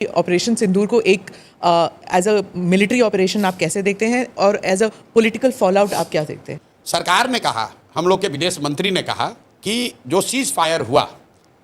Operation सिंदूर को एक as a military operation आप कैसे देखते हैं और एज अ पॉलिटिकल फॉलआउट आप क्या देखते हैं? सरकार ने कहा, हम लोग के विदेश मंत्री ने कहा कि जो सीज फायर हुआ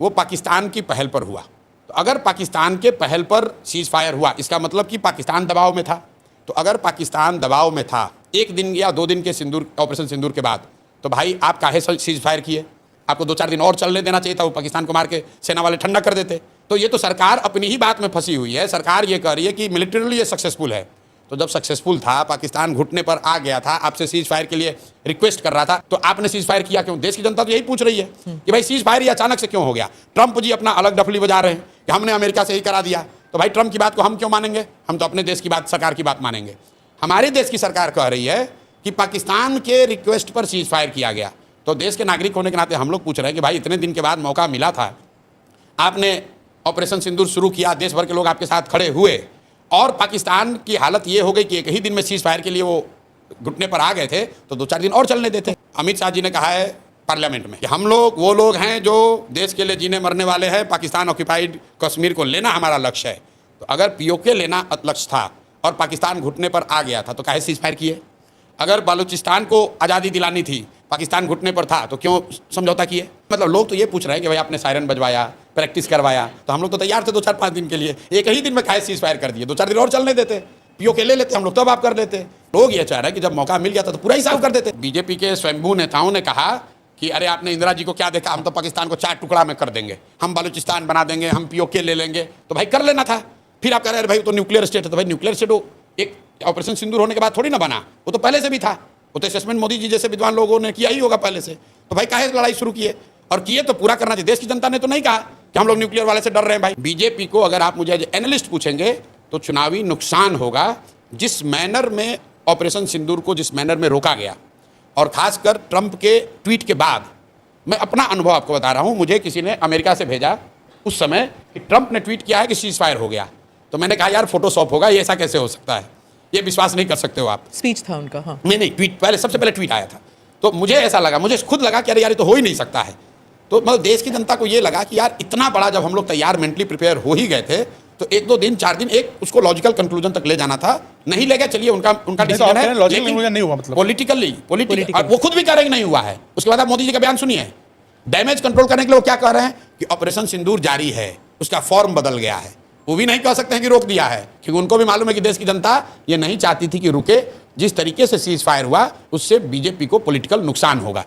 वो पाकिस्तान की पहल पर हुआ। तो अगर पाकिस्तान के पहल पर सीज फायर हुआ इसका मतलब कि पाकिस्तान दबाव में था। तो अगर पाकिस्तान दबाव में था 1 दिन या 2 दिन के ऑपरेशन सिंदूर के बाद, तो भाई आप काहे सीज फायर किए? आपको 2-4 दिन और चलने देना चाहिए था, वो पाकिस्तान को मार के सेना वाले ठंडा कर देते। तो ये तो सरकार अपनी ही बात में फंसी हुई है। सरकार ये कह रही है कि मिलिटरीली ये सक्सेसफुल है। तो जब सक्सेसफुल था, पाकिस्तान घुटने पर आ गया था, आपसे सीज फायर के लिए रिक्वेस्ट कर रहा था, तो आपने सीज फायर किया क्यों? देश की जनता तो यही पूछ रही है कि भाई सीज फायर ये अचानक से क्यों हो गया? ट्रंप जी अपना अलग डफली बजा रहे हैं कि हमने अमेरिका से ही करा दिया। तो भाई ट्रंप की बात को हम क्यों मानेंगे? हम तो अपने देश की बात, सरकार की बात मानेंगे। हमारे देश की सरकार कह रही है कि पाकिस्तान के रिक्वेस्ट पर सीज फायर किया गया। तो देश के नागरिक होने के नाते हम लोग पूछ रहे हैं कि भाई इतने दिन के बाद मौका मिला था, आपने ऑपरेशन सिंदूर शुरू किया, देश भर के लोग आपके साथ खड़े हुए और पाकिस्तान की हालत ये हो गई कि एक ही दिन में सीज फायर के लिए वो घुटने पर आ गए थे, तो 2-4 दिन और चलने देते। अमित शाह जी ने कहा है पार्लियामेंट में कि हम लोग वो लोग हैं जो देश के लिए जीने मरने वाले हैं, पाकिस्तान ऑक्यूपाइड कश्मीर को लेना हमारा लक्ष्य है। तो अगर पीओके लेना लक्ष्य था और पाकिस्तान घुटने पर आ गया था, तो काहे सीज फायर किए? अगर बलूचिस्तान को आज़ादी दिलानी थी, पाकिस्तान घुटने पर था, तो क्यों समझौता किए? मतलब लोग तो ये पूछ रहे हैं कि भाई आपने सायरन बजवाया, प्रैक्टिस करवाया, तो हम लोग तो तैयार थे 2-4-5 दिन के लिए। एक ही दिन में खाए सीज फायर कर दिए, 2-4 दिन और चलने देते, पीओके ले लेते हम लोग, तब आप कर लेते। लोग ये चाह रहे हैं कि जब मौका मिल गया था तो पूरा ही साफ कर देते। बीजेपी के स्वयंभू नेताओं ने कहा कि अरे आपने इंदिरा जी को क्या देखा, हम तो पाकिस्तान को 4 टुकड़ा में कर देंगे, हम बलूचिस्तान बना देंगे, हम पीओके ले लेंगे। तो भाई कर लेना था। फिर आप कह रहे हैं भाई तो न्यूक्लियर स्टेट है। तो भाई न्यूक्लियर स्टेट वो एक ऑपरेशन सिंदूर होने के बाद थोड़ी ना बना, वो तो पहले से भी था। वो तो असेसमेंट मोदी जी जैसे विद्वान लोगों ने किया ही होगा पहले से। तो भाई काहे लड़ाई शुरू किए? और किए तो पूरा करना चाहिए। देश की जनता ने तो नहीं कहा कि हम लोग न्यूक्लियर वाले से डर रहे हैं। भाई बीजेपी को अगर आप मुझे एज एनालिस्ट पूछेंगे तो चुनावी नुकसान होगा जिस मैनर में ऑपरेशन सिंदूर को जिस मैनर में रोका गया, और खासकर ट्रंप के ट्वीट के बाद। मैं अपना अनुभव आपको बता रहा हूँ। मुझे किसी ने अमेरिका से भेजा उस समय कि ट्रंप ने ट्वीट किया है कि सीज फायर हो गया। तो मैंने कहा यार फोटोशॉप होगा, ये ऐसा कैसे हो सकता है? ये विश्वास नहीं कर सकते हो आप। स्पीच था उनका। हाँ नहीं, ट्वीट पहले, सबसे पहले ट्वीट आया था। तो मुझे ऐसा लगा, मुझे खुद लगा कि अरे यार ये तो हो ही नहीं सकता है। तो मतलब देश की जनता को ये लगा कि यार इतना बड़ा जब हम लोग तैयार मेंटली प्रिपेयर हो ही गए थे, तो 1-2 दिन 4 दिन एक उसको लॉजिकल कंक्लूजन तक ले जाना था। नहीं ले गया, चलिए उनका डिसीजन है, लेकिन नहीं हुआ। मतलब पॉलिटिकली वो खुद भी कह रहे हैं नहीं हुआ है। उसके बाद आप मोदी जी का बयान सुनिए। डैमेज कंट्रोल करने के लिए वो क्या कह रहे हैं कि ऑपरेशन सिंदूर जारी है, उसका फॉर्म बदल गया है। वो भी नहीं कह सकते हैं कि रोक दिया है, क्योंकि उनको भी मालूम है कि देश की जनता ये नहीं चाहती थी कि रुके। जिस तरीके से सीज फायर हुआ उससे बीजेपी को पॉलिटिकल नुकसान होगा।